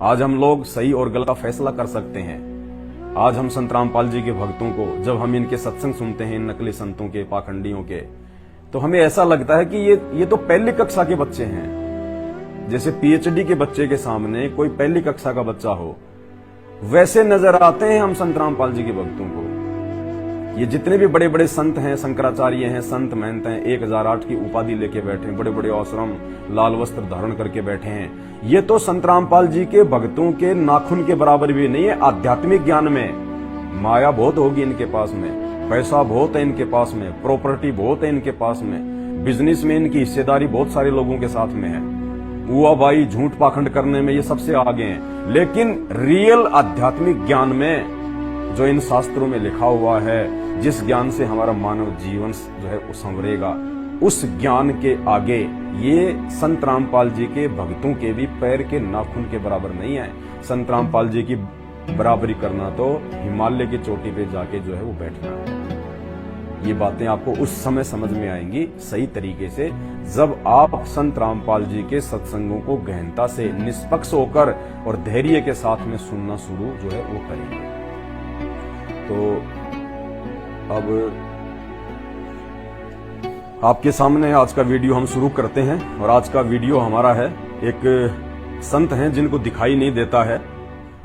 आज हम लोग सही और गलत का फैसला कर सकते हैं। आज हम संत रामपाल जी के भक्तों को, जब हम इनके सत्संग सुनते हैं, इन नकली संतों के, पाखंडियों के, तो हमें ऐसा लगता है कि ये तो पहली कक्षा के बच्चे हैं। जैसे पीएचडी के बच्चे के सामने कोई पहली कक्षा का बच्चा हो, वैसे नजर आते हैं हम संत रामपाल जी के भक्तों को। ये जितने भी बड़े बड़े संत हैं, शंकराचार्य हैं, संत महंत हैं, 1008 की उपाधि लेके बैठे हैं, बड़े बड़े आश्रम लाल वस्त्र धारण करके बैठे हैं, ये तो संत रामपाल जी के भक्तों के नाखून के बराबर भी नहीं है। आध्यात्मिक ज्ञान में माया बहुत होगी इनके पास में, पैसा बहुत है इनके पास में, प्रॉपर्टी बहुत है इनके पास में, बिजनेस में इनकी हिस्सेदारी बहुत सारे लोगों के साथ में है, हुआ भाई झूठ पाखंड करने में ये सबसे आगे हैं। लेकिन रियल आध्यात्मिक ज्ञान में जो इन शास्त्रों में लिखा हुआ है, जिस ज्ञान से हमारा मानव जीवन जो है वो संवरेगा, उस ज्ञान के आगे ये संत रामपाल जी के भक्तों के भी पैर के नाखून के बराबर नहीं है। संत रामपाल जी की बराबरी करना तो हिमालय की चोटी पे जाके जो है वो बैठना है। ये बातें आपको उस समय समझ में आएंगी सही तरीके से, जब आप संत रामपाल जी के सत्संगों को गहनता से, निष्पक्ष होकर और धैर्य के साथ में सुनना शुरू जो है वो करेंगे। तो अब आपके सामने आज का वीडियो हम शुरू करते हैं। और आज का वीडियो हमारा है, एक संत हैं जिनको दिखाई नहीं देता है,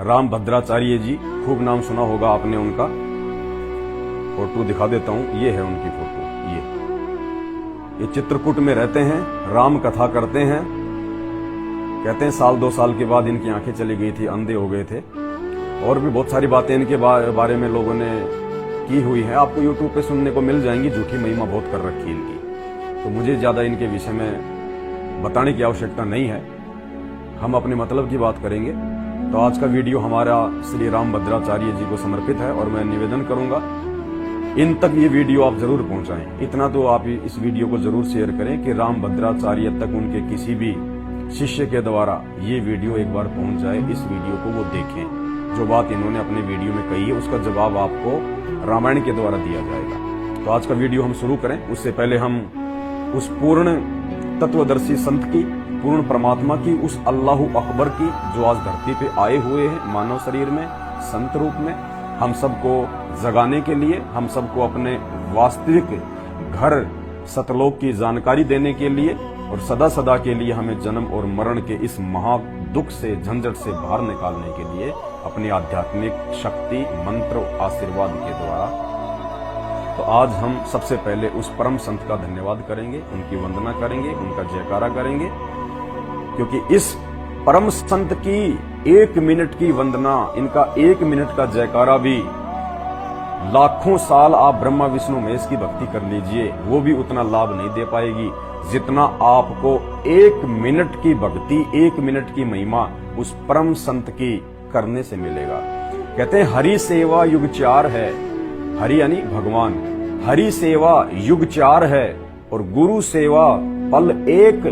राम भद्राचार्य जी। खूब नाम सुना होगा आपने उनका। फोटो दिखा देता हूं, ये है उनकी फोटो। ये चित्रकूट में रहते हैं, राम कथा करते हैं। कहते हैं 1-2 साल के बाद इनकी आंखें चली गई थी, अंधे हो गए थे। और भी बहुत सारी बातें इनके बारे में लोगों ने की हुई है, आपको यूट्यूब पे सुनने को मिल जाएंगी। झूठी महिमा बहुत कर रखी है इनकी, तो मुझे ज्यादा इनके विषय में बताने की आवश्यकता नहीं है। हम अपने मतलब की बात करेंगे। तो आज का वीडियो हमारा श्री राम भद्राचार्य जी को समर्पित है, और मैं निवेदन करूंगा इन तक ये वीडियो आप जरूर पहुंचाएं। इतना तो आप इस वीडियो को जरूर शेयर करें कि राम भद्राचार्य तक उनके किसी भी शिष्य के द्वारा ये वीडियो एक बार पहुंच जाए। इस वीडियो को वो देखें, जो बात इन्होंने अपने वीडियो में कही है उसका जवाब आपको रामायण के द्वारा दिया जाएगा। तो आज का वीडियो हम शुरू करें, उससे पहले हम उस पूर्ण तत्वदर्शी संत की, पूर्ण परमात्मा की, उस अल्लाह अकबर की, जो आज धरती पे आए हुए हैं मानव शरीर में, संत रूप में, हम सबको जगाने के लिए, हम सबको अपने वास्तविक घर सतलोक की जानकारी देने के लिए, और सदा सदा के लिए हमें जन्म और मरण के इस महा दुख से, झंझट से बाहर निकालने के लिए अपनी आध्यात्मिक शक्ति, मंत्र, आशीर्वाद के द्वारा। तो आज हम सबसे पहले उस परम संत का धन्यवाद करेंगे, उनकी वंदना करेंगे, उनका जयकारा करेंगे, क्योंकि इस परम संत की 1 मिनट की वंदना, इनका 1 मिनट का जयकारा भी लाखों साल आप ब्रह्मा विष्णु महेश की भक्ति कर लीजिए, वो भी उतना लाभ नहीं दे पाएगी जितना आपको 1 मिनट की भक्ति, 1 मिनट की महिमा उस परम संत की करने से मिलेगा। कहते हैं हरि सेवा युग 4 है, हरि यानी भगवान, हरि सेवा युग 4 है, और गुरु सेवा पल 1।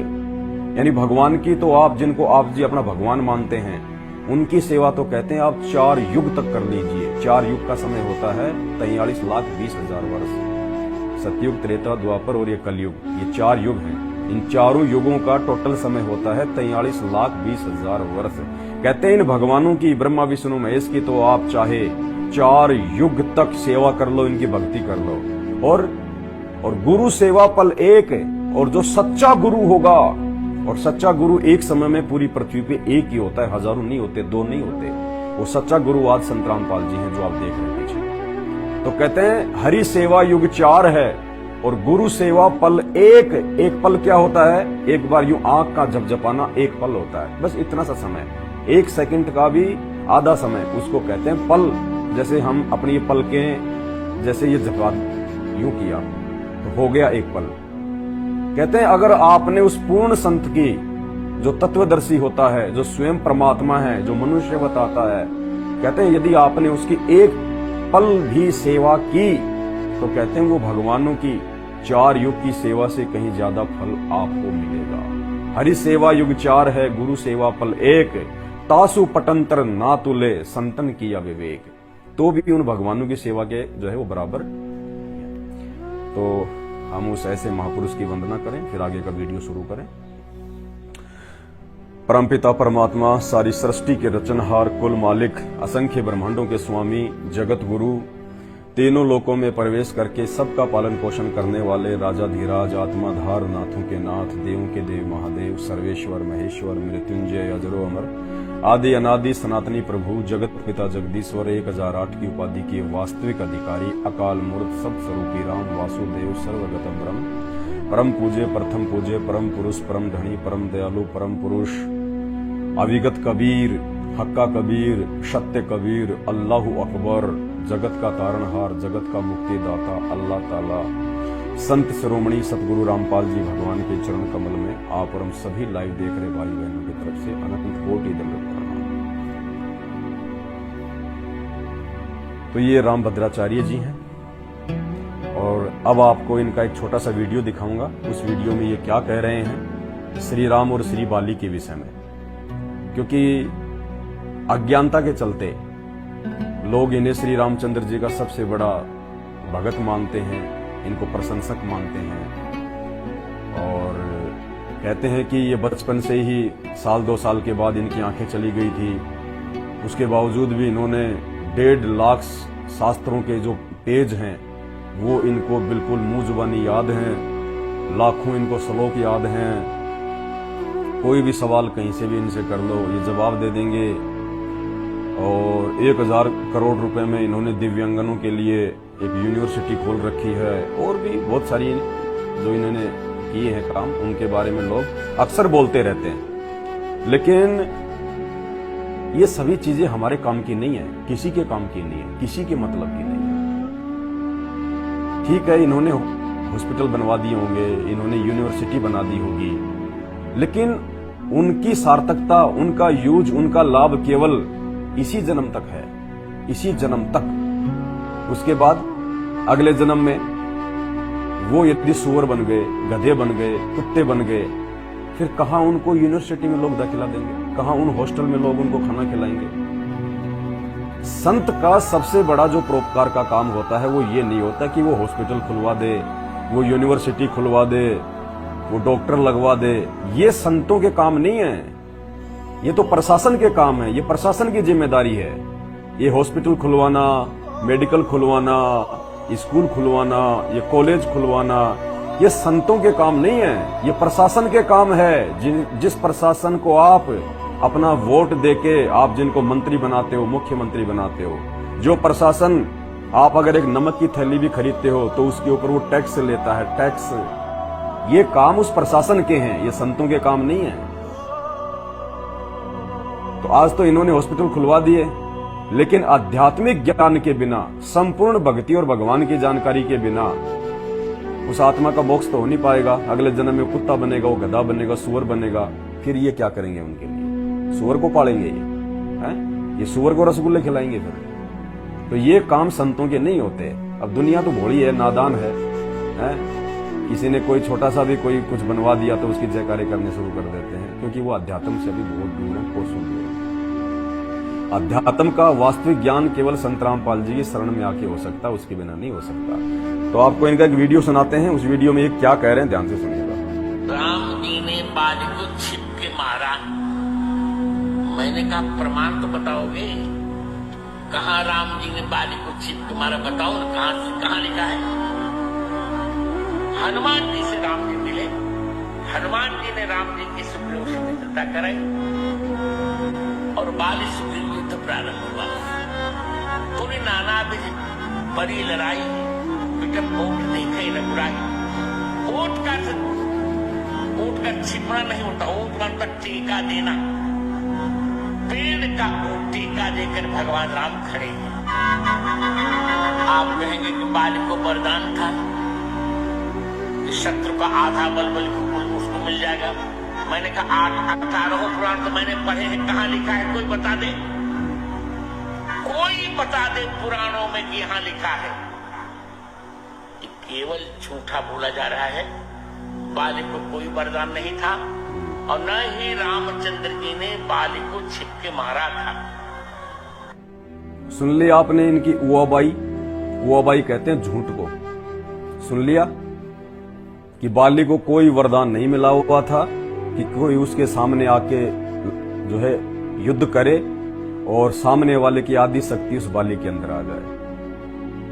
यानी भगवान की तो आप, जिनको आप जी अपना भगवान मानते हैं, उनकी सेवा तो कहते हैं आप 4 युग तक कर लीजिए। 4 युग का समय होता है 43,20,000 वर्ष। सतयुग, त्रेता, द्वापर और ये कलयुग, ये 4 युग हैं। इन चारों युगों का टोटल समय होता है 43,20,000 वर्ष। कहते हैं इन भगवानों की, ब्रह्मा विष्णु महेश की, तो आप चाहे 4 युग तक सेवा कर लो, इनकी भक्ति कर लो। और गुरु सेवा पल 1। और जो सच्चा गुरु होगा, और सच्चा गुरु एक समय में पूरी पृथ्वी पे एक ही होता है, हजारों नहीं होते, 2 नहीं होते। वो सच्चा गुरु आज संत रामपाल जी हैं, जो आप देख रहे हैं पीछे। तो कहते हैं हरि सेवा युग 4 है, और गुरु सेवा पल 1। एक पल क्या होता है? एक बार यूं आंख का झपझपाना 1 पल होता है, बस इतना सा समय। 1 सेकंड का भी आधा समय, उसको कहते हैं पल। जैसे हम अपनी ये पलकें, जैसे ये झपा यूं किया तो हो गया 1 पल। कहते हैं अगर आपने उस पूर्ण संत की, जो तत्वदर्शी होता है, जो स्वयं परमात्मा है, जो मनुष्य बताता है, कहते हैं यदि आपने उसकी 1 पल भी सेवा की, तो कहते हैं वो भगवानों की 4 युग की सेवा से कहीं ज्यादा फल आपको मिलेगा। हरि सेवा युग 4 है, गुरु सेवा पल 1। तासु पटंतर ना तुले, संतन किया विवेक। तो भी उन भगवानों की सेवा के जो है वो बराबर। तो हम उस ऐसे महापुरुष की वंदना करें, फिर आगे का वीडियो शुरू करें। परमपिता परमात्मा, सारी सृष्टि के रचनहार, कुल मालिक, असंख्य ब्रह्मांडों के स्वामी, जगत गुरु, तीनों लोकों में प्रवेश करके सबका पालन पोषण करने वाले राजाधिराज, आत्माधार, नाथों के नाथ, देवों के देव महादेव, सर्वेश्वर महेश्वर, मृत्युंजय, अजरो अमर, आदि अनादि सनातनी प्रभु, जगत पिता जगदीश्वर, 1008 की उपाधि के वास्तविक अधिकारी, अकाल मूर्त, सब स्वरूपी राम, वासुदेव, सर्वगत ब्रह्म, परम पूज्य, प्रथम पूज्य, परम पुरुष, परम धनी, परम दयालु, परम पुरुष, अविगत कबीर, हक्का कबीर, सत्य कबीर, अल्लाहु अकबर, जगत का तारणहार, जगत का मुक्तिदाता अल्लाह ताला, संत शिरोमणि सतगुरु रामपाल जी भगवान के चरण कमल में आप और हम सभी लाइव देख रहे भाई बहनों की तरफ से अनंत कोटि दंडवत प्रणाम। तो ये राम भद्राचार्य जी हैं और अब आपको इनका एक छोटा सा वीडियो दिखाऊंगा। उस वीडियो में ये क्या कह रहे हैं श्री राम और श्री बाली के विषय में, क्योंकि अज्ञानता के चलते लोग इन्हें श्री रामचंद्र जी का सबसे बड़ा भगत मानते हैं, इनको प्रशंसक मानते हैं और कहते हैं कि ये बचपन से ही 1-2 साल के बाद इनकी आंखें चली गई थी। उसके बावजूद भी इन्होंने 1.5 लाख शास्त्रों के जो पेज हैं वो इनको बिल्कुल मुंह जुबानी याद हैं, लाखों इनको श्लोक याद हैं। कोई भी सवाल कहीं से भी इनसे कर लो ये जवाब दे देंगे। और 1000 करोड़ रुपए में इन्होंने दिव्यांगनों के लिए एक यूनिवर्सिटी खोल रखी है और भी बहुत सारी जो इन्होंने किए हैं काम, उनके बारे में लोग अक्सर बोलते रहते हैं। लेकिन ये सभी चीजें हमारे काम की नहीं है, किसी के काम की नहीं है, किसी के मतलब की नहीं है। ठीक है, इन्होंने हॉस्पिटल बनवा दिए होंगे, इन्होंने यूनिवर्सिटी बना दी होगी, लेकिन उनकी सार्थकता, उनका यूज, उनका लाभ केवल इसी जन्म तक है, इसी जन्म तक। उसके बाद अगले जन्म में वो यदि सुअर बन गए, गधे बन गए, कुत्ते बन गए, फिर कहां उनको यूनिवर्सिटी में लोग दाखिला देंगे, कहां उन हॉस्टल में लोग उनको खाना खिलाएंगे। संत का सबसे बड़ा जो परोपकार का काम होता है वो ये नहीं होता कि वो हॉस्पिटल खुलवा दे, वो यूनिवर्सिटी खुलवा दे, वो डॉक्टर लगवा दे। ये संतों के काम नहीं है, ये तो प्रशासन के काम है, ये प्रशासन की जिम्मेदारी है। ये हॉस्पिटल खुलवाना, मेडिकल खुलवाना, स्कूल खुलवाना, ये कॉलेज खुलवाना, ये संतों के काम नहीं है, ये प्रशासन के काम है। जिस प्रशासन को आप अपना वोट देके आप जिनको मंत्री बनाते हो, मुख्यमंत्री बनाते हो, जो प्रशासन आप अगर एक नमक की थैली भी खरीदते हो तो उसके ऊपर वो टैक्स लेता है, टैक्स, ये काम उस प्रशासन के हैं, ये संतों के काम नहीं है। तो आज तो इन्होंने हॉस्पिटल खुलवा दिए, लेकिन आध्यात्मिक ज्ञान के बिना, संपूर्ण भक्ति और भगवान की जानकारी के बिना उस आत्मा का मोक्ष तो हो नहीं पाएगा। अगले जन्म में कुत्ता बनेगा, वो गधा बनेगा, सुअर बनेगा, फिर ये क्या करेंगे उनके लिए? सुअर को पालेंगे ये, हैं? ये सुअर को रसगुल्ले खिलाएंगे फिर? तो ये काम संतों के नहीं होते। अब दुनिया तो भोली है, नादान है, हैं? किसी ने कोई छोटा सा भी कोई कुछ बनवा दिया तो उसकी जयकारे करने शुरू कर देते हैं, क्योंकि वो अध्यात्म से अभी बहुत दूर है, कोसों दूर है। अध्यात्म का वास्तविक ज्ञान केवल संत रामपाल जी की शरण में आके हो सकता है, उसके बिना नहीं हो सकता। तो आपको इनका एक वीडियो सुनाते हैं, उस वीडियो में ये क्या कह रहे हैं, ध्यान से सुनिएगा। राम जी ने बाली को छिप के मारा। मैंने कहा प्रमाण तो बताओगे, कहाँ राम जी ने बाली को छिप के मारा, बताओ ना, कहाँ लिखा है? हनुमान जी से राम जी मिले, हनुमान जी ने राम जी की सुग्रीव से मित्रता कराई और बाली सुग्रीव युद्ध प्रारंभ हुआ। पूरी नाना भी बड़ी लड़ाई, बिटप ओट देखे रघुराई। ओट का छिपना नहीं होता, ओट का टीका देना। पेड़ का टीका देकर भगवान राम खड़े हैं। आप कहेंगे कि बाली को वरदान था, शत्रु का आधा बल उसको मिल जाएगा। मैंने कहा 18 पुराण तो मैंने पढ़े हैं, कहाँ लिखा है? कोई बता दे, कोई बता दे पुराणों में कि यहां लिखा है। केवल झूठा बोला जा रहा है। बाली को कोई वरदान नहीं था और न ही रामचंद्र जी ने बाली को छिप के मारा था। सुन लिया आपने इनकी उआबाई? उआबाई कहते हैं झूठ को। सुन लिया कि बाली को कोई वरदान नहीं मिला हुआ था, कि कोई उसके सामने आके जो है युद्ध करे और सामने वाले की आदि शक्ति उस बाली के अंदर आ जाए।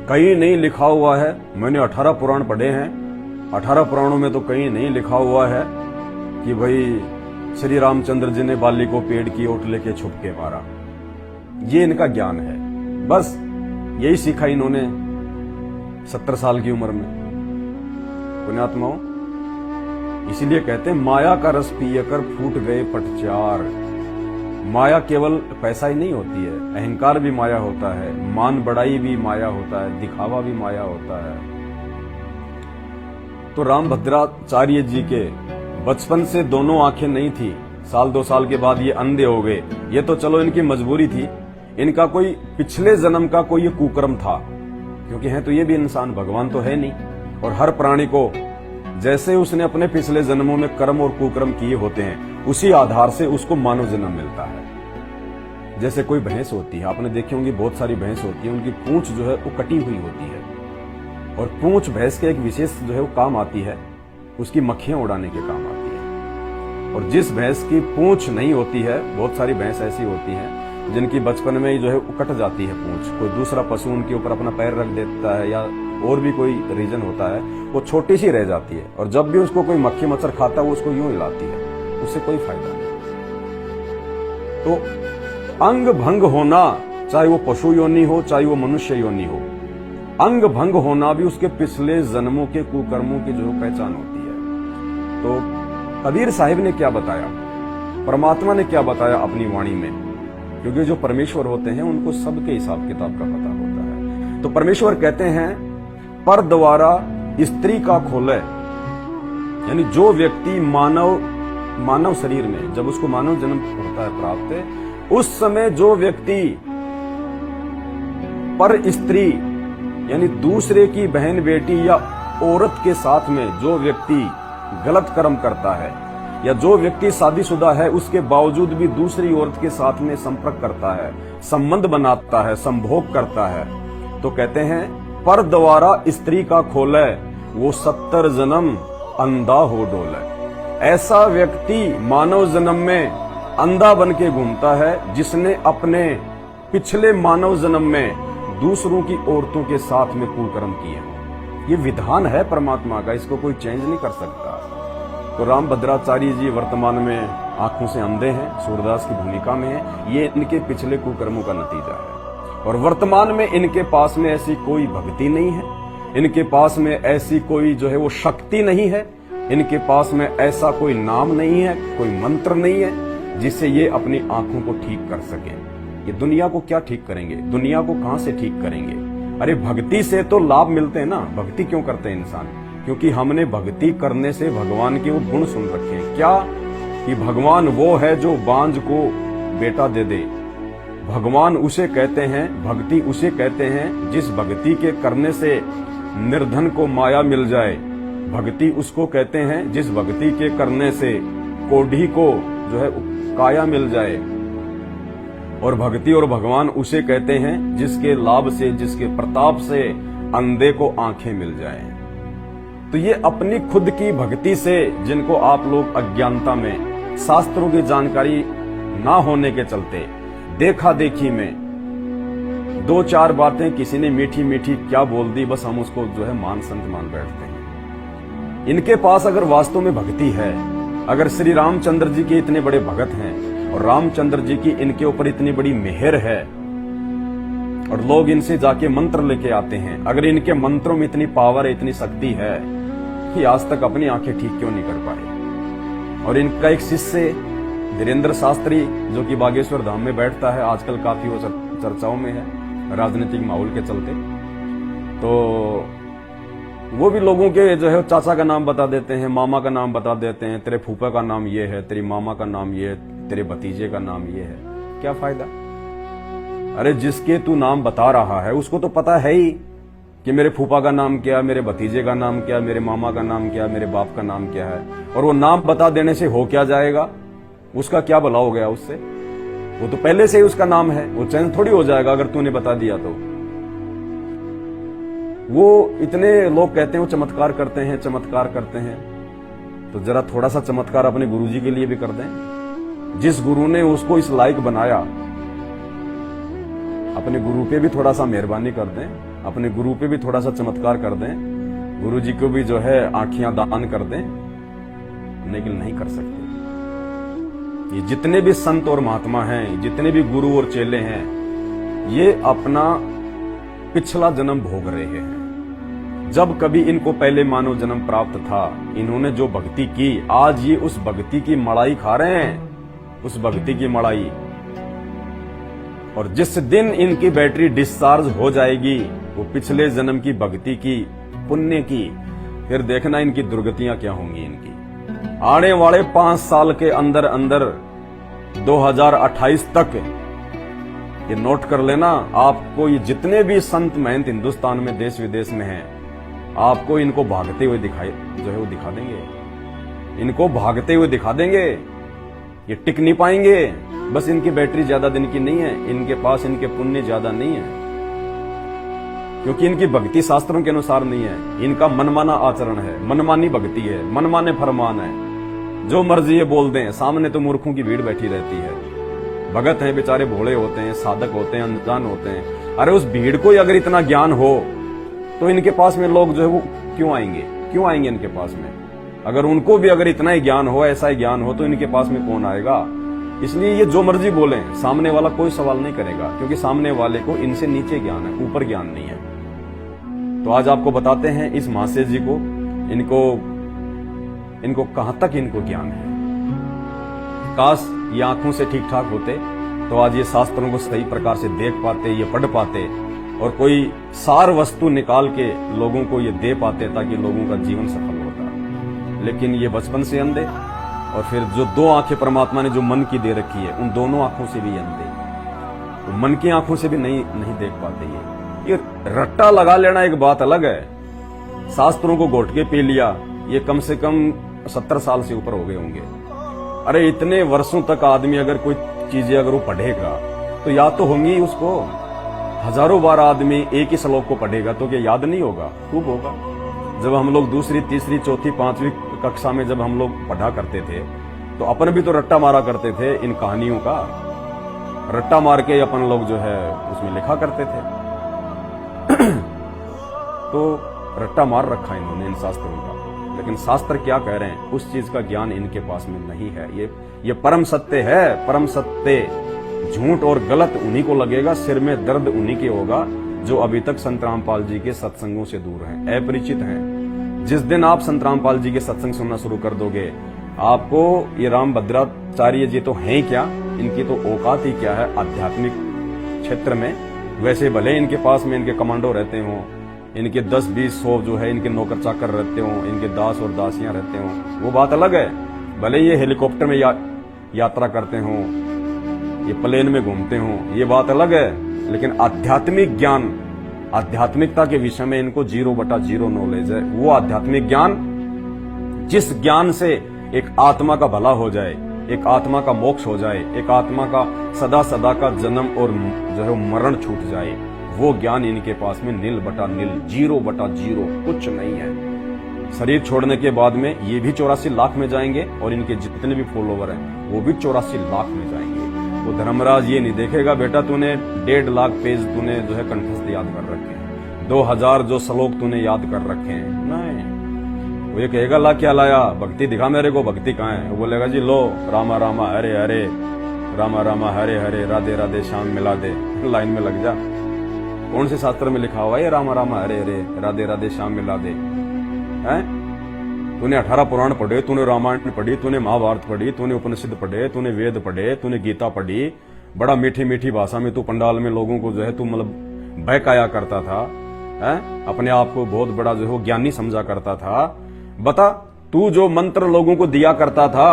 कहीं नहीं लिखा हुआ है, मैंने 18 पुराण पढ़े हैं, 18 पुराणों में तो कहीं नहीं लिखा हुआ है कि भाई श्री रामचंद्र जी ने बाली को पेड़ की ओट लेके छुप के मारा। ये इनका ज्ञान है, बस यही सीखा इन्होंने 70 साल की उम्र में। पुण्यात्माओं, इसीलिए कहते हैं माया का रस पियकर फूट गए पटचार। माया केवल पैसा ही नहीं होती है, अहंकार भी माया होता है, मान बढ़ाई भी माया होता है, दिखावा भी माया होता है। तो रामभद्राचार्य जी के बचपन से दोनों आंखें नहीं थी, साल 2 साल के बाद ये अंधे हो गए। ये तो चलो इनकी मजबूरी थी, इनका कोई पिछले जन्म का कोई ये कुकर्म था, क्योंकि है तो ये भी इंसान, भगवान तो है नहीं। और हर प्राणी को जैसे उसने अपने पिछले जन्मों में कर्म और कुकर्म किए होते हैं, उसी आधार से उसको मानव जन्म मिलता है। जैसे कोई भैंस होती है, आपने देखी होंगी बहुत सारी भैंस होती है, उनकी पूंछ जो है वो कटी हुई होती है, और पूंछ भैंस के एक विशेष जो है वो काम आती है, उसकी मक्खियां उड़ाने के काम आती है। और जिस भैंस की पूंछ नहीं होती है, बहुत सारी भैंस ऐसी होती हैं जिनकी बचपन में ही जो है वो कट जाती है पूंछ, कोई दूसरा पशु उनके ऊपर अपना पैर रख देता है या और भी कोई रीजन होता है, वो छोटी सी रह जाती है, और जब भी उसको कोई मक्खी मच्छर खाता है वो उसको यूं हिलाती है, उससे कोई फायदा नहीं। तो अंग भंग होना, चाहे वो पशु योनि हो चाहे वो मनुष्य योनि हो, अंग भंग होना भी उसके पिछले जन्मों के कुकर्मों की जो पहचान होती है। तो कबीर साहिब ने क्या बताया, परमात्मा ने क्या बताया अपनी वाणी में, क्योंकि जो परमेश्वर होते हैं उनको सबके हिसाब किताब का पता होता है। तो परमेश्वर कहते हैं पर द्वारा स्त्री का खोले, यानी जो व्यक्ति मानव शरीर में, जब उसको मानव जन्म होता है प्राप्त, उस समय जो व्यक्ति पर स्त्री यानी दूसरे की बहन बेटी या औरत के साथ में जो व्यक्ति गलत कर्म करता है, या जो व्यक्ति शादीशुदा है उसके बावजूद भी दूसरी औरत के साथ में संपर्क करता है, संबंध बनाता है, संभोग करता है, तो कहते हैं पर द्वारा स्त्री का खोले, वो 70 जन्म अंधा हो डोले। ऐसा व्यक्ति मानव जन्म में अंधा बन के घूमता है, जिसने अपने पिछले मानव जन्म में दूसरों की औरतों के साथ में कुकर्म किए। ये विधान है परमात्मा का, इसको कोई चेंज नहीं कर सकता। तो रामभद्राचार्य जी वर्तमान में आंखों से अंधे हैं, सूरदास की भूमिका में है, ये इनके पिछले कुकर्मों का नतीजा है। और वर्तमान में इनके पास में ऐसी कोई भक्ति नहीं है, इनके पास में ऐसी कोई जो है वो शक्ति नहीं है, इनके पास में ऐसा कोई नाम नहीं है, कोई मंत्र नहीं है जिससे ये अपनी आंखों को ठीक कर सके। ये दुनिया को क्या ठीक करेंगे, दुनिया को कहां से ठीक करेंगे? अरे भक्ति से तो लाभ मिलते हैं ना, भक्ति क्यों करते हैं इंसान? क्योंकि हमने भक्ति करने से भगवान के वो गुण सुन रखे हैं। क्या कि भगवान वो है जो बांझ को बेटा दे दे, भगवान उसे कहते हैं, भक्ति उसे कहते हैं जिस भक्ति के करने से निर्धन को माया मिल जाए, भक्ति उसको कहते हैं जिस भक्ति के करने से कोढ़ी को जो है काया मिल जाए, और भक्ति और भगवान उसे कहते हैं जिसके लाभ से, जिसके प्रताप से अंधे को आंखें मिल जाएं। तो ये अपनी खुद की भक्ति से, जिनको आप लोग अज्ञानता में, शास्त्रों की जानकारी ना होने के चलते, देखा देखी में 2-4 बातें किसी ने मीठी मीठी क्या बोल दी, बस हम उसको जो है मान संत मान बैठते हैं। इनके पास अगर वास्तव में भक्ति है, अगर श्री रामचंद्र जी के इतने बड़े भगत हैं और रामचंद्र जी की इनके ऊपर इतनी बड़ी मेहर है, और लोग इनसे जाके मंत्र लेके आते हैं, अगर इनके मंत्रों में इतनी पावर है, इतनी शक्ति है कि आज तक अपनी आंखें ठीक क्यों नहीं कर पाए। और इनका एक शिष्य धीरेन्द्र शास्त्री जो कि बागेश्वर धाम में बैठता है, आजकल काफी वो चर्चाओं में है राजनीतिक माहौल के चलते, तो वो भी लोगों के जो है चाचा का नाम बता देते हैं, मामा का नाम बता देते हैं, तेरे फूफा का नाम ये है, तेरी मामा का नाम ये है, तेरे भतीजे का नाम ये है। क्या फायदा? अरे जिसके तू नाम बता रहा है उसको तो पता है ही कि मेरे फूफा का नाम क्या, मेरे भतीजे का नाम क्या, मेरे मामा का नाम क्या, मेरे बाप का नाम क्या है। और वो नाम बता देने से हो क्या जाएगा? उसका क्या भला हो गया उससे? वो तो पहले से ही उसका नाम है, वो चेंज थोड़ी हो जाएगा अगर तूने बता दिया तो। वो इतने लोग कहते हैं वो चमत्कार करते हैं, चमत्कार करते हैं, तो जरा थोड़ा सा चमत्कार अपने गुरुजी के लिए भी कर दें। जिस गुरु ने उसको इस लायक बनाया, अपने गुरु पे भी थोड़ा सा मेहरबानी कर दें, अपने गुरु पे भी थोड़ा सा चमत्कार कर दें, गुरु जी को भी जो है आंखियां दान कर दें, लेकिन नहीं कर सकते। ये जितने भी संत और महात्मा हैं, जितने भी गुरु और चेले हैं, ये अपना पिछला जन्म भोग रहे हैं। जब कभी इनको पहले मानव जन्म प्राप्त था, इन्होंने जो भक्ति की, आज ये उस भक्ति की मड़ाई खा रहे हैं, उस भक्ति की मड़ाई। और जिस दिन इनकी बैटरी डिस्चार्ज हो जाएगी, वो पिछले जन्म की भक्ति की, पुण्य की, फिर देखना इनकी दुर्गतियां क्या होंगी। इनकी आने वाले 5 साल के अंदर अंदर 2028 तक, ये नोट कर लेना, आपको ये जितने भी संत महंत हिंदुस्तान में देश विदेश में हैं, आपको इनको भागते हुए दिखा देंगे। इनको भागते हुए दिखा देंगे। ये टिक नहीं पाएंगे। बस इनकी बैटरी ज्यादा दिन की नहीं है, इनके पास इनके पुण्य ज्यादा नहीं है, क्योंकि इनकी भक्ति शास्त्रों के अनुसार नहीं है। इनका मनमाना आचरण है, मनमानी भक्ति है, मनमाने फरमान है, जो मर्जी ये बोल दें। सामने तो मूर्खों की भीड़ बैठी रहती है। भगत हैं बेचारे, भोले होते हैं, साधक होते हैं, अनजान होते हैं। अरे उस भीड़ को ही अगर इतना ज्ञान हो तो इनके पास में लोग जो है वो क्यों आएंगे? क्यों आएंगे इनके पास में? अगर उनको भी अगर इतना ही ज्ञान हो, ऐसा ही ज्ञान हो, तो इनके पास में कौन आएगा? इसलिए ये जो मर्जी बोले, सामने वाला कोई सवाल नहीं करेगा, क्योंकि सामने वाले को इनसे नीचे ज्ञान है, ऊपर ज्ञान नहीं है। तो आज आपको बताते हैं इस महाशय जी को, इनको कहां तक इनको ज्ञान है। काश ये आंखों से ठीक ठाक होते तो आज ये शास्त्रों को सही प्रकार से देख पाते, ये पढ़ पाते और कोई सार वस्तु निकाल के लोगों को ये दे पाते, ताकि लोगों का जीवन सफल होता। लेकिन ये बचपन से अंधे, और फिर जो 2 आंखें परमात्मा ने जो मन की दे रखी है, उन दोनों आंखों से भी अंधे, तो मन की आंखों से भी नहीं देख पाते। ये रट्टा लगा लेना एक बात अलग है। शास्त्रों को घोट के पी लिया, ये कम से कम 70 साल से ऊपर हो गए होंगे। अरे इतने वर्षों तक आदमी अगर कोई चीजें अगर वो पढ़ेगा तो याद तो होंगी ही उसको। हजारों बार आदमी एक ही श्लोक को पढ़ेगा तो क्या याद नहीं होगा? खूब होगा। जब हम लोग दूसरी, तीसरी, चौथी, 5वीं कक्षा में जब हम लोग पढ़ा करते थे, तो अपन भी तो रट्टा मारा करते थे इन कहानियों का। रट्टा मार के अपन लोग जो है उसमें लिखा करते थे। तो रट्टा मार रखा इन्होंने इन शास्त्रों का। लेकिन शास्त्र क्या कह रहे हैं, उस चीज का ज्ञान इनके पास में नहीं है। ये परम सत्य है, परम सत्य। झूठ और गलत उन्हीं को लगेगा, सिर में दर्द उन्हीं के होगा जो अभी तक संत रामपाल जी के सत्संगों से दूर हैं, अपरिचित हैं। जिस दिन आप संत रामपाल जी के सत्संग सुनना शुरू कर दोगे, आपको ये रामभद्राचार्य जी तो हैं क्या, इनकी तो औकात ही क्या है आध्यात्मिक क्षेत्र में। वैसे भले इनके पास में इनके कमांडो रहते हों, इनके 10-20-100 जो है इनके नौकर चाकर रहते हों, इनके दास और दासियां रहते हों, वो बात अलग है। भले ये हेलीकॉप्टर में यात्रा करते हों, ये प्लेन में घूमते हों, ये बात अलग है। लेकिन आध्यात्मिक ज्ञान, आध्यात्मिकता के विषय में इनको 0/0 नॉलेज है। वो आध्यात्मिक ज्ञान जिस ज्ञान से एक आत्मा का भला हो जाए, एक आत्मा का मोक्ष हो जाए, एक आत्मा का सदा सदा का जन्म और जो है मरण छूट जाए, वो ज्ञान इनके पास में 0/0, 0/0 कुछ नहीं है। शरीर छोड़ने के बाद में ये भी 84 लाख में जाएंगे और इनके जितने भी फॉलोवर हैं वो भी 84 लाख में जाएंगे। तो धर्मराज ये नहीं देखेगा बेटा तूने 1.5 लाख पेज तूने जो है कंठस्थ याद कर रखे हैं, 2000 जो श्लोक तूने याद कर रखे हैं, नहीं। वो ये कहेगा ला क्या लाया, भक्ति दिखा मेरे को, भक्ति कहाँ है? वो बोलेगा जी लो रामा रामा हरे हरे, रामा रामा हरे हरे, राधे राधे श्याम मिला दे। लाइन में लग जा। कौन से शास्त्र में लिखा हुआ है रामा रामा हरे हरे, राधे राधे श्याम मिला दे? हैं? तूने 18 पुराण पढ़े, तूने रामायण पढ़ी, तूने महाभारत पढ़ी, तूने उपनिषद पढ़े, तूने वेद पढ़े, तूने गीता पढ़ी, बड़ा मीठी मीठी भाषा में तू पंडाल में लोगों को जो है तू मतलब बहकाया करता था, हैं? अपने आप को बहुत बड़ा जो है ज्ञानी समझा करता था। बता, तू जो मंत्र लोगों को दिया करता था,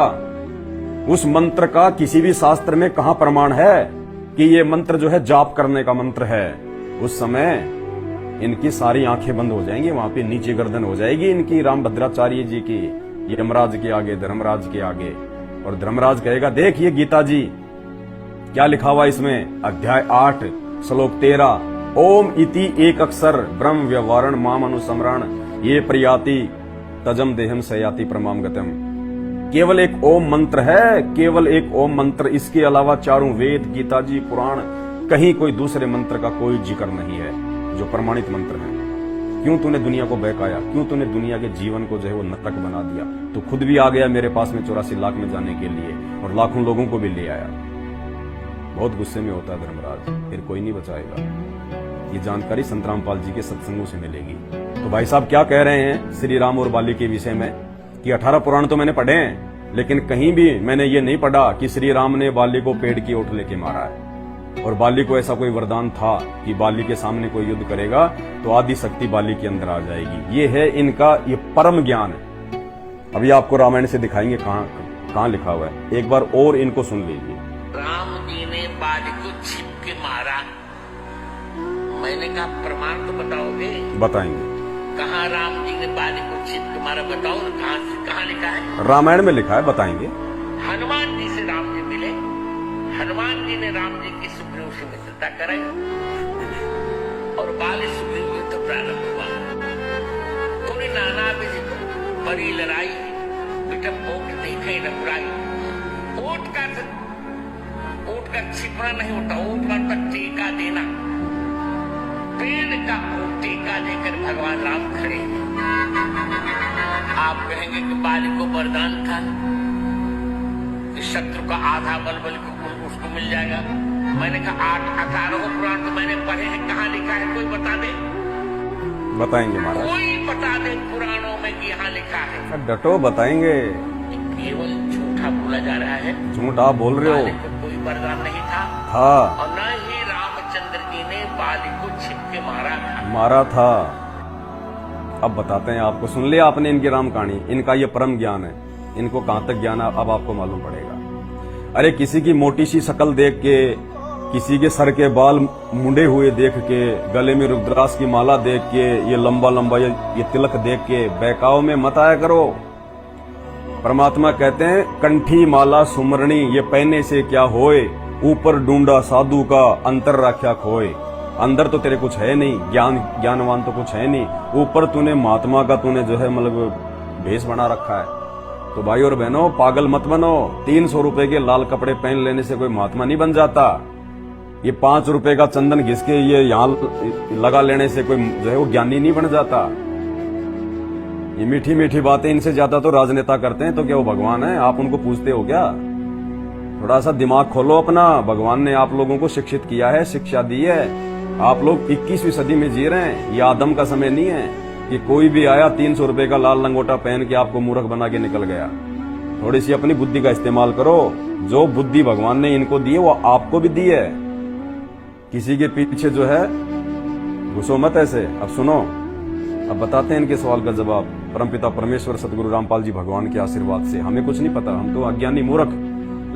उस मंत्र का किसी भी शास्त्र में कहां प्रमाण है कि ये मंत्र जो है जाप करने का मंत्र है? उस समय इनकी सारी आंखें बंद हो जाएंगी, वहां पे नीचे गर्दन हो जाएगी इनकी रामभद्राचार्य जी की, यमराज के आगे, धर्मराज के आगे। और धर्मराज कहेगा देख ये गीता जी क्या लिखा हुआ इसमें, अध्याय 8 श्लोक 13, ओम इति एक अक्षर ब्रह्म व्यवहारण माम अनुसमरण ये प्रियाति तजम देहम सयाति प्रमाम गतम। केवल एक ओम मंत्र है, केवल एक ओम मंत्र। इसके अलावा चारों वेद, गीता जी, पुराण, कहीं कोई दूसरे मंत्र का कोई जिक्र नहीं है जो प्रमाणित मंत्र है। क्यों तूने दुनिया को बहकाया, क्यों तूने दुनिया के जीवन को जो है वो नरक बना दिया। तो खुद भी आ गया मेरे पास में 84 लाख में जाने के लिए और लाखों लोगों को भी ले आया। बहुत गुस्से में होता है धर्मराज, फिर कोई नहीं बचाएगा। ये जानकारी संत रामपाल जी के सत्संगों से मिलेगी। तो भाई साहब क्या कह रहे हैं श्री राम और बाली के विषय में कि 18 पुराण तो मैंने पढ़े हैं, लेकिन कहीं भी मैंने ये नहीं पढ़ा कि श्री राम ने बाली को पेड़ की ओट लेके मारा है और बाली को ऐसा कोई वरदान था कि बाली के सामने कोई युद्ध करेगा तो आदि शक्ति बाली के अंदर आ जाएगी। ये है इनका ये परम ज्ञान है। अभी आपको रामायण से दिखाएंगे कहाँ लिखा हुआ है, एक बार और इनको सुन लीजिए। राम जी ने बाली को छिप के मारा। मैंने कहा प्रमाण तो बताओगे? बताएंगे। कहाँ राम जी ने बाली को छिप के मारा, बताओ ना, कहाँ लिखा है? रामायण में लिखा है, बताएंगे। हनुमान जी से राम जी मिले, हनुमान जी ने राम जी की सुग्रीव से मित्रता कराई और बाली सुग्रीव युद्ध प्रारंभ हुआ। थोड़ी नाना भी बड़ी लड़ाई, बेटा ओट देखे न बुराई। ओट का छिपना नहीं होता, ओट का तक टीका देना। पेड़ का ओट टीका देकर भगवान राम खड़े। आप कहेंगे कि बाली को वरदान था कि शत्रु का आधा बल उसको मिल जाएगा। मैंने कहा 18 पुराण तो मैंने पढ़े हैं, कहाँ लिखा है कोई बता दे? बताएंगे महाराज, कोई बता दे पुराणों में कि यहाँ लिखा है? डटो, बताएंगे। केवल झूठा बोला जा रहा है। झूठ आप बोल रहे हो। को कोई वरदान नहीं था और न ही रामचंद्र जी ने बाली को छिप के मारा था। अब बताते हैं आपको। सुन लिया आपने इनकी राम कहानी, इनका ये परम ज्ञान है। इनको कहां तक ज्ञान है अब आपको मालूम पड़ेगा। अरे किसी की मोटी सी शक्ल देख के, किसी के सर के बाल मुंडे हुए देख के, गले में रुद्राक्ष की माला देख के, ये लंबा लंबा ये तिलक देख के बहकाव में मत आया करो। परमात्मा कहते हैं कंठी माला सुमरणी ये पहने से क्या होए, ऊपर ढूंढा साधु का अंतर राख्या खोए। अंदर तो तेरे कुछ है नहीं, ज्ञानवान तो कुछ है नहीं, ऊपर तूने महात्मा का तूने जो है मतलब भेष बना रखा है। तो भाई और बहनों पागल मत बनो। 300 रुपए के लाल कपड़े पहन लेने से कोई महात्मा नहीं बन जाता। ये 5 रुपए का चंदन घिस के ये यहाँ लगा लेने से कोई जो है वो ज्ञानी नहीं बन जाता। ये मीठी मीठी बातें इनसे ज्यादा तो राजनेता करते हैं, तो क्या वो भगवान है? आप उनको पूछते हो क्या? थोड़ा सा दिमाग खोलो अपना। भगवान ने आप लोगों को शिक्षित किया है, शिक्षा दी है। आप लोग 21वीं सदी में जी रहे हैं। ये आदम का समय नहीं है कि कोई भी आया 300 रुपए का लाल लंगोटा पहन के आपको मूर्ख बना के निकल गया। थोड़ी सी अपनी बुद्धि का इस्तेमाल करो। जो बुद्धि भगवान ने इनको दी है वो आपको भी दी है। किसी के पीछे जो है घुसो मत ऐसे। अब सुनो, अब बताते हैं इनके सवाल का जवाब। परमपिता परमेश्वर सतगुरु रामपाल जी भगवान के आशीर्वाद से। हमें कुछ नहीं पता, हम तो अज्ञानी मूर्ख,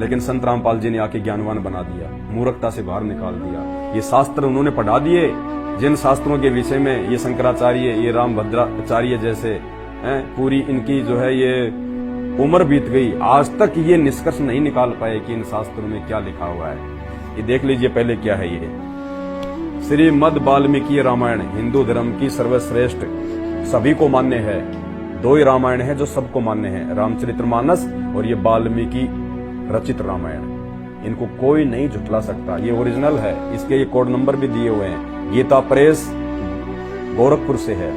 लेकिन संत रामपाल जी ने आके ज्ञानवान बना दिया, मूर्खता से बाहर निकाल दिया। ये शास्त्र उन्होंने पढ़ा दिए, जिन शास्त्रों के विषय में ये शंकराचार्य, ये रामभद्राचार्य जैसे पूरी इनकी जो है ये उम्र बीत गई, आज तक ये निष्कर्ष नहीं निकाल पाए कि इन शास्त्रों में क्या लिखा हुआ है। ये देख लीजिए पहले क्या है। ये श्रीमद् वाल्मीकि रामायण हिंदू धर्म की सर्वश्रेष्ठ, सभी को मान्य है। 2 ही रामायण है जो सबको मान्य है, रामचरितमानस और ये वाल्मीकि रचित रामायण। इनको कोई नहीं झुठला सकता। ये ओरिजिनल है। इसके ये कोड नंबर भी दिए हुए हैं। गीता प्रेस गोरखपुर से है।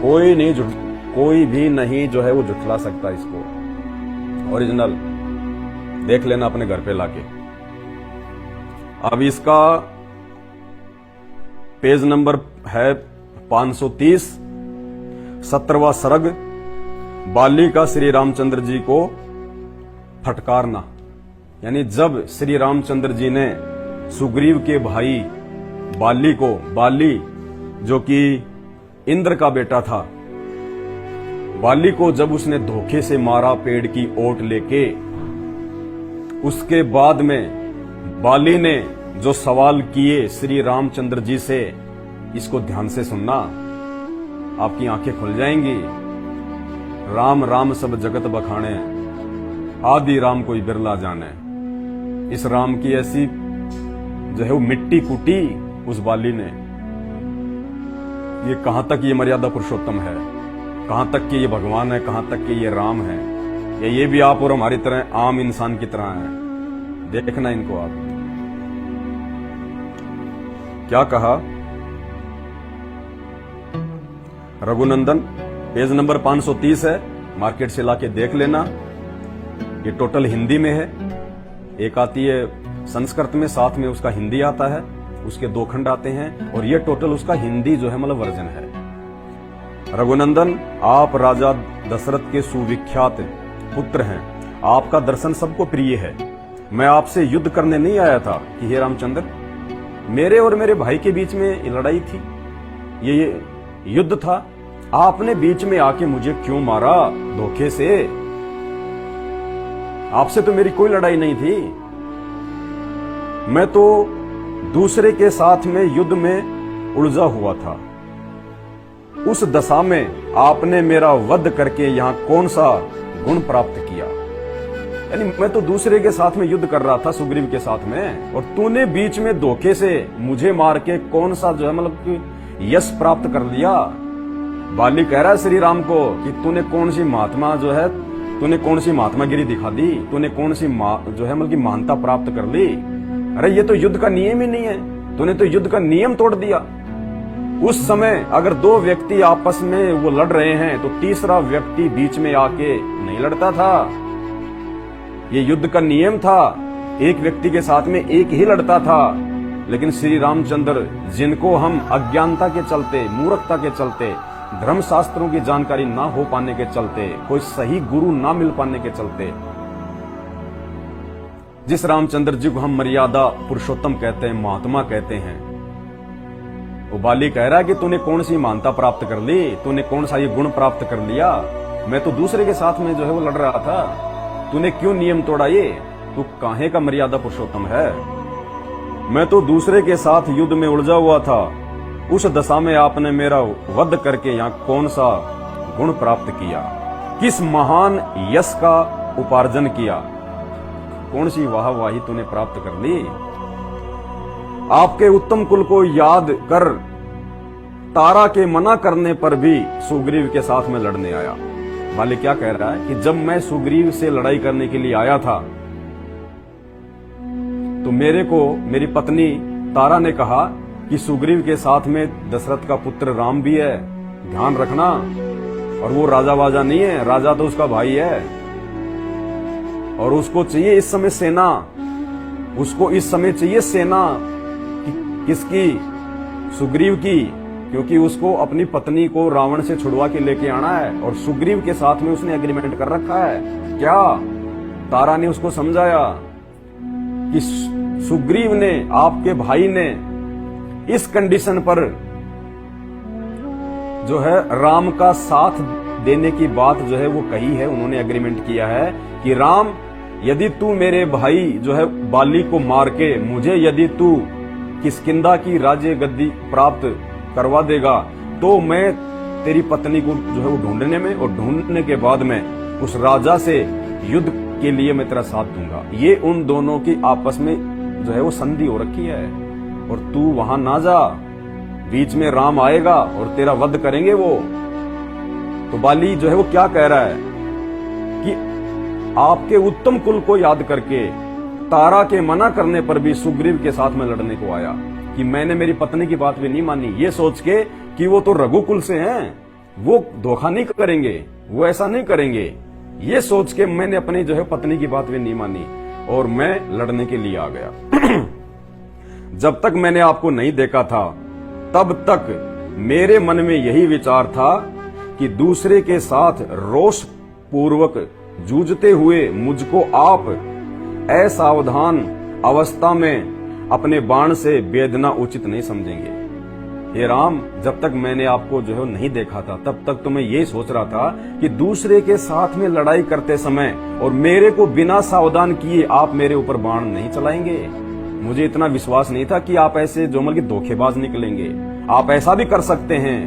कोई भी नहीं जो है वो झुठला सकता इसको। ओरिजिनल देख लेना अपने घर पे लाके। अब इसका पेज नंबर है 530, 17वां सर्ग, बाली का श्री रामचंद्र जी को फटकारना। यानी जब श्री रामचंद्र जी ने सुग्रीव के भाई बाली जो कि इंद्र का बेटा था, बाली को जब उसने धोखे से मारा पेड़ की ओट लेके, उसके बाद में बाली ने जो सवाल किए श्री रामचंद्र जी से, इसको ध्यान से सुनना, आपकी आंखें खुल जाएंगी। राम राम सब जगत बखाने, आदि राम कोई बिरला जाने। इस राम की ऐसी जो है वो मिट्टी कूटी उस बाली ने। ये कहां तक ये मर्यादा पुरुषोत्तम है, कहां तक कि ये भगवान है, कहां तक कि ये राम है, या ये भी आप और हमारी तरह आम इंसान की तरह हैं? देखना इनको आप। क्या कहा रघुनंदन? पेज नंबर 530 है, मार्केट से लाके देख लेना। ये टोटल हिंदी में है, एक आती है संस्कृत में, साथ में उसका हिंदी आता है, उसके 2 खंड आते हैं, और ये टोटल उसका हिंदी जो है मतलब वर्जन है। रघुनंदन, आप राजा दशरथ के सुविख्यात पुत्र हैं, आपका दर्शन सबको प्रिय है। मैं आपसे युद्ध करने नहीं आया था कि हे रामचंद्र, मेरे और मेरे भाई के बीच में लड़ाई थी, ये युद्ध था। आपने बीच में आके मुझे क्यों मारा धोखे से? आपसे तो मेरी कोई लड़ाई नहीं थी। मैं तो दूसरे के साथ में युद्ध में उलझा हुआ था। उस दशा में आपने मेरा वध करके यहां कौन सा गुण प्राप्त किया? यानी मैं तो दूसरे के साथ में युद्ध कर रहा था, सुग्रीव के साथ में, और तूने बीच में धोखे से मुझे मार के कौन सा जो है मतलब यश प्राप्त कर लिया? बाली कह रहा है श्री राम को कि तूने कौन सी महात्मा जो है, तूने कौन सी महात्मागिरी दिखा दी, तूने कौन सी जो है मतलब महानता प्राप्त कर ली? अरे ये तो युद्ध का नियम ही नहीं है, तूने तो युद्ध का नियम तोड़ दिया। उस समय अगर 2 व्यक्ति आपस में वो लड़ रहे हैं तो तीसरा व्यक्ति बीच में आके नहीं लड़ता था। ये युद्ध का नियम था, एक व्यक्ति के साथ में एक ही लड़ता था। लेकिन श्री रामचंद्र, जिनको हम अज्ञानता के चलते, मूर्खता के चलते, धर्म शास्त्रों की जानकारी ना हो पाने के चलते, कोई सही गुरु ना मिल पाने के चलते, जिस रामचंद्र जी को हम मर्यादा पुरुषोत्तम कहते हैं, महात्मा कहते हैं, वो बाली कह रहा है कि तूने कौन सी महानता प्राप्त कर ली, तूने कौन सा ये गुण प्राप्त कर लिया? मैं तो दूसरे के साथ में जो है वो लड़ रहा था, तूने क्यों नियम तोड़ा? ये तू काहे का मर्यादा पुरुषोत्तम है? मैं तो दूसरे के साथ युद्ध में उलझा हुआ था। उस दशा में आपने मेरा वध करके यहाँ कौन सा गुण प्राप्त किया? किस महान यश का उपार्जन किया? कौन सी वाहवाही तूने प्राप्त कर ली? आपके उत्तम कुल को याद कर तारा के मना करने पर भी सुग्रीव के साथ में लड़ने आया। बाली क्या कह रहा है कि जब मैं सुग्रीव से लड़ाई करने के लिए आया था तो मेरे को मेरी पत्नी तारा ने कहा कि सुग्रीव के साथ में दशरथ का पुत्र राम भी है, ध्यान रखना, और वो राजा वाजा नहीं है, राजा तो उसका भाई है, और उसको चाहिए इस समय सेना, उसको इस समय चाहिए सेना किसकी? सुग्रीव की, क्योंकि उसको अपनी पत्नी को रावण से छुड़वा के लेके आना है, और सुग्रीव के साथ में उसने एग्रीमेंट कर रखा है। क्या तारा ने उसको समझाया कि सुग्रीव ने, आपके भाई ने इस कंडीशन पर जो है राम का साथ देने की बात जो है वो कही है, उन्होंने एग्रीमेंट किया है कि राम, यदि तू मेरे भाई जो है बाली को मार के मुझे यदि तू किष्किंधा की राज्य गद्दी प्राप्त करवा देगा तो मैं तेरी पत्नी को जो है वो ढूंढने में, और ढूंढने के बाद में उस राजा से युद्ध के लिए मैं तेरा साथ दूंगा। ये उन दोनों की आपस में जो है वो संधि हो रखी है, और तू वहां ना जा, बीच में राम आएगा और तेरा वध करेंगे वो। तो बाली जो है वो क्या कह रहा है कि आपके उत्तम कुल को याद करके तारा के मना करने पर भी सुग्रीव के साथ में लड़ने को आया, कि मैंने मेरी पत्नी की बात भी नहीं मानी, ये सोच के कि वो तो रघुकुल से हैं, वो धोखा नहीं करेंगे, वो ऐसा नहीं करेंगे, ये सोच के मैंने अपनी जो है पत्नी की बात भी नहीं मानी और मैं लड़ने के लिए आ गया। जब तक मैंने आपको नहीं देखा था तब तक मेरे मन में यही विचार था कि दूसरे के साथ रोष पूर्वक जूझते हुए मुझको आप असावधान अवस्था में अपने बाण से बेधना उचित नहीं समझेंगे। हे राम, जब तक मैंने आपको जो है नहीं देखा था तब तक तो मैं ये सोच रहा था कि दूसरे के साथ में लड़ाई करते समय और मेरे को बिना सावधान किए आप मेरे ऊपर बाण नहीं चलाएंगे। मुझे इतना विश्वास नहीं था कि आप ऐसे जो मतलब धोखेबाज निकलेंगे। आप ऐसा भी कर सकते हैं,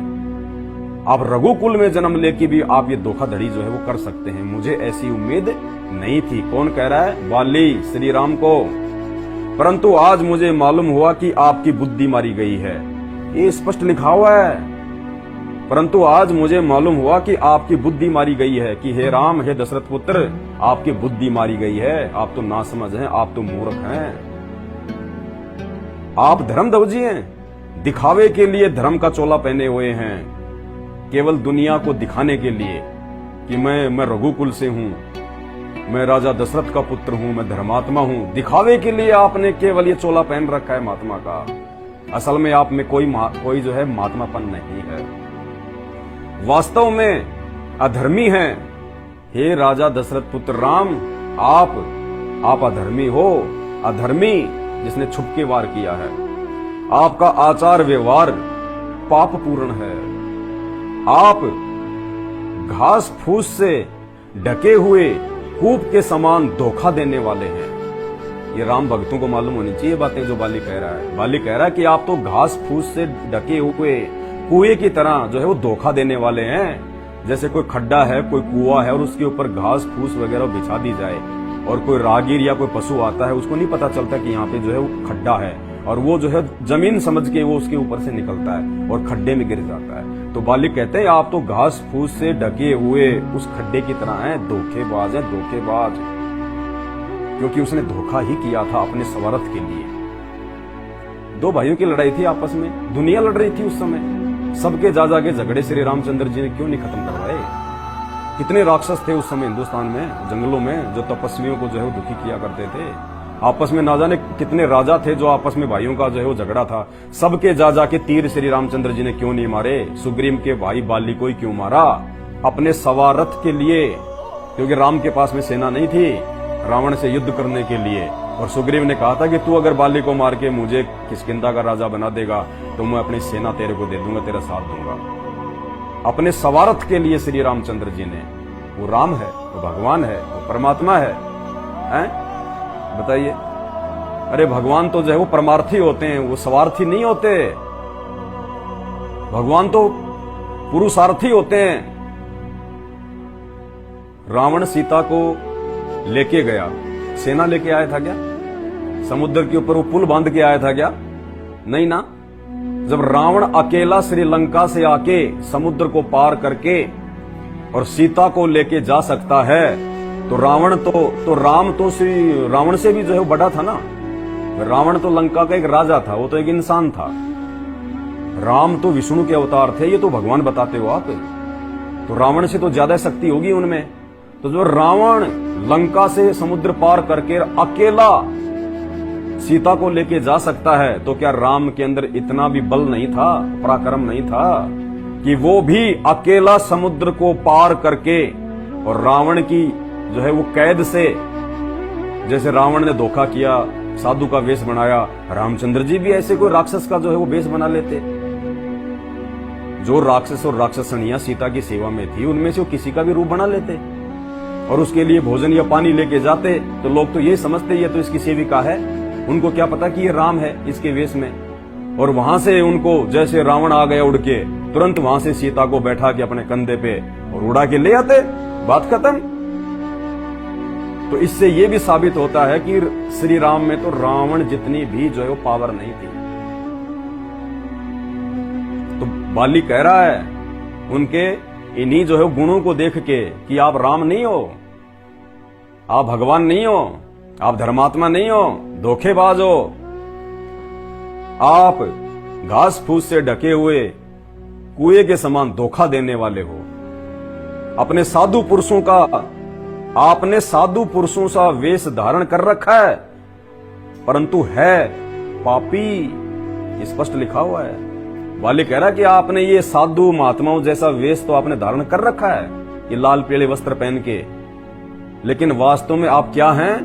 आप रघुकुल में जन्म लेके भी आप ये धोखाधड़ी जो है वो कर सकते हैं। मुझे ऐसी उम्मीद नहीं थी। कौन कह रहा है? वाली श्री राम को। परंतु आज मुझे मालूम हुआ कि आपकी बुद्धि मारी गई है, ये स्पष्ट लिखा हुआ है। परंतु आज मुझे मालूम हुआ कि आपकी बुद्धि मारी गई है कि हे राम, हे दशरथ पुत्र, आपकी बुद्धि मारी गई है, आप तो नासमझ हैं, आप तो मूर्ख हैं। आप धर्मध्वजी हैं, दिखावे के लिए धर्म का चोला पहने हुए हैं, केवल दुनिया को दिखाने के लिए कि मैं रघुकुल से हूं, मैं राजा दशरथ का पुत्र हूं, मैं धर्मात्मा हूं। दिखावे के लिए आपने केवल ये चोला पहन रखा है महात्मा का। असल में आप में कोई जो है महात्मापन नहीं है, वास्तव में अधर्मी हैं। हे राजा दशरथ पुत्र राम, आप अधर्मी हो, अधर्मी जिसने छुपके वार किया है। आपका आचार व्यवहार पाप पूर्ण है। आप घास फूस से ढके हुए कूप के समान धोखा देने वाले हैं। ये राम भक्तों को मालूम होनी चाहिए बातें जो बाली कह रहा है। बाली कह रहा है कि आप तो घास फूस से ढके हुए कुएं की तरह जो है वो धोखा देने वाले हैं। जैसे कोई खड्डा है, कोई कुआं है और उसके ऊपर घास फूस वगैरह बिछा दी जाए और कोई राहगीर या कोई पशु आता है, उसको नहीं पता चलता कि यहाँ पे जो है वो खड्डा है, और वो जो है जमीन समझ के वो उसके ऊपर से निकलता है और खड्डे में गिर जाता है। तो बाली कहते हैं आप तो घास फूस से ढके हुए उस खड्डे की तरह हैं, धोखेबाज है, धोखेबाज। क्योंकि उसने धोखा ही किया था अपने स्वार्थ के लिए। दो भाइयों की लड़ाई थी आपस में, दुनिया लड़ रही थी उस समय। सबके जा के झगड़े श्री रामचंद्र जी ने क्यों नहीं खत्म करवाए? कितने राक्षस थे उस समय हिंदुस्तान में, जंगलों में, जो तपस्वियों को जो है वो दुखी किया करते थे। आपस में ना जाने कितने राजा थे जो आपस में भाइयों का जो है वो झगड़ा था। सबके जा के तीर श्री रामचंद्र जी ने क्यों नहीं मारे? सुग्रीव के भाई बाली को ही क्यों मारा? अपने स्वार्थ के लिए, क्योंकि राम के पास में सेना नहीं थी रावण से युद्ध करने के लिए। और सुग्रीव ने कहा था कि तू अगर बाली को मार के मुझे किष्किंधा का राजा बना देगा तो मैं अपनी सेना तेरे को दे दूंगा, तेरा साथ दूंगा। अपने स्वार्थ के लिए श्री रामचंद्र जी ने, वो राम है, वो भगवान है, वो परमात्मा है, बताइए। अरे भगवान तो जो है वो परमार्थी होते हैं, वो स्वार्थी नहीं होते। भगवान तो पुरुषार्थी होते हैं। रावण सीता को लेके गया, सेना लेके आया था क्या? समुद्र के ऊपर वो पुल बांध के आया था क्या? नहीं ना। जब रावण अकेला श्रीलंका से आके समुद्र को पार करके और सीता को लेके जा सकता है तो रावण तो राम तो श्री रावण से भी जो है वो बड़ा था ना। रावण तो लंका का एक राजा था, वो तो एक इंसान था। राम तो विष्णु के अवतार थे, ये तो भगवान बताते हो आप। तो रावण से तो ज्यादा शक्ति होगी उनमें। तो जो रावण लंका से समुद्र पार करके अकेला सीता को लेके जा सकता है, तो क्या राम के अंदर इतना भी बल नहीं था, पराक्रम नहीं था कि वो भी अकेला समुद्र को पार करके और रावण की जो है वो कैद से, जैसे रावण ने धोखा किया, साधु का वेश बनाया, रामचंद्र जी भी ऐसे कोई राक्षस का जो है वो वेश बना लेते। जो राक्षस और राक्षसनियां सीता की सेवा में थी उनमें से वो किसी का भी रूप बना लेते और उसके लिए भोजन या पानी लेके जाते। तो लोग तो ये समझते ये तो इसकी सेविका है, उनको क्या पता कि ये राम है इसके वेश में। और वहां से उनको, जैसे रावण आ गया उड़ के, तुरंत वहां से सीता को बैठा के अपने कंधे पे और उड़ा के ले आते, बात खत्म। तो इससे ये भी साबित होता है कि श्री राम में तो रावण जितनी भी जो है वो पावर नहीं थी। तो बाली कह रहा है उनके इन्हीं जो है गुणों को देख के कि आप राम नहीं हो, आप भगवान नहीं हो, आप धर्मात्मा नहीं हो, धोखेबाज हो। आप घास फूस से ढके हुए कुएं के समान धोखा देने वाले हो। अपने साधु पुरुषों का, आपने साधु पुरुषों सा वेश धारण कर रखा है, परंतु है पापी, स्पष्ट लिखा हुआ है। वाली कह रहा है कि आपने ये साधु महात्माओं जैसा वेश तो आपने धारण कर रखा है, ये लाल पीले वस्त्र पहन के, लेकिन वास्तव में आप क्या हैं?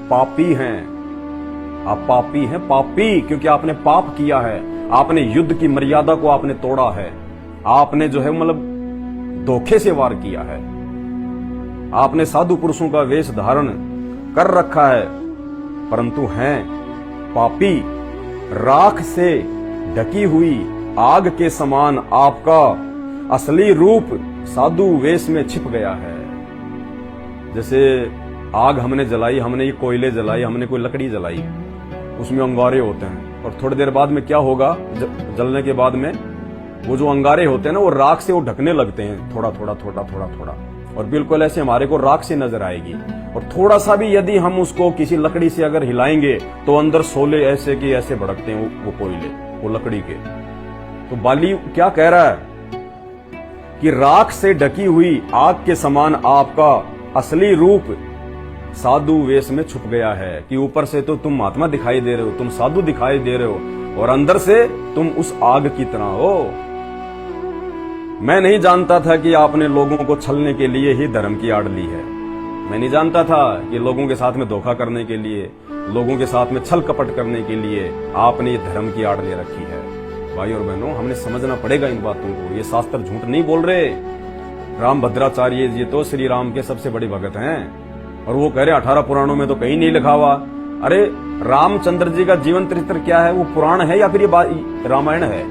पापी हैं। आप पापी हैं, पापी, क्योंकि आपने पाप किया है। आपने युद्ध की मर्यादा को आपने तोड़ा है। आपने जो है मतलब धोखे से वार किया है। आपने साधु पुरुषों का वेश धारण कर रखा है, परंतु हैं पापी। राख से ढकी हुई आग के समान आपका असली रूप साधु वेश में छिप गया है। जैसे आग हमने जलाई, हमने ये कोयले जलाई, हमने कोई लकड़ी जलाई, उसमें अंगारे होते हैं और थोड़ी देर बाद में क्या होगा, जलने के बाद में वो जो अंगारे होते हैं ना वो राख से वो ढकने लगते हैं, थोड़ा थोड़ा थोड़ा थोड़ा थोड़ा, और बिल्कुल ऐसे हमारे को राख सी नजर आएगी। और थोड़ा सा भी यदि हम उसको किसी लकड़ी से अगर हिलाएंगे तो अंदर शोले ऐसे कि ऐसे भड़कते हैं वो कोयले, वो लकड़ी के। तो बाली क्या कह रहा है कि राख से ढकी हुई आग के समान आपका असली रूप साधु वेश में छुप गया है। कि ऊपर से तो तुम महात्मा दिखाई दे रहे हो, तुम साधु दिखाई दे रहे हो, और अंदर से तुम उस आग की तरह हो। मैं नहीं जानता था कि आपने लोगों को छलने के लिए ही धर्म की आड़ ली है। मैं नहीं जानता था कि लोगों के साथ में धोखा करने के लिए, लोगों के साथ में छल कपट करने के लिए आपने ये धर्म की आड़ ले रखी है। भाई और बहनों, हमने समझना पड़ेगा इन बातों को। ये शास्त्र झूठ नहीं बोल रहे। राम भद्राचार्य जी तो श्री राम के सबसे बड़े भगत हैं, और वो कह रहे 18 पुराणों में तो कहीं नहीं लिखा हुआ। अरे रामचंद्र जी का जीवन चरित्र क्या है? वो पुराण है या फिर ये रामायण है?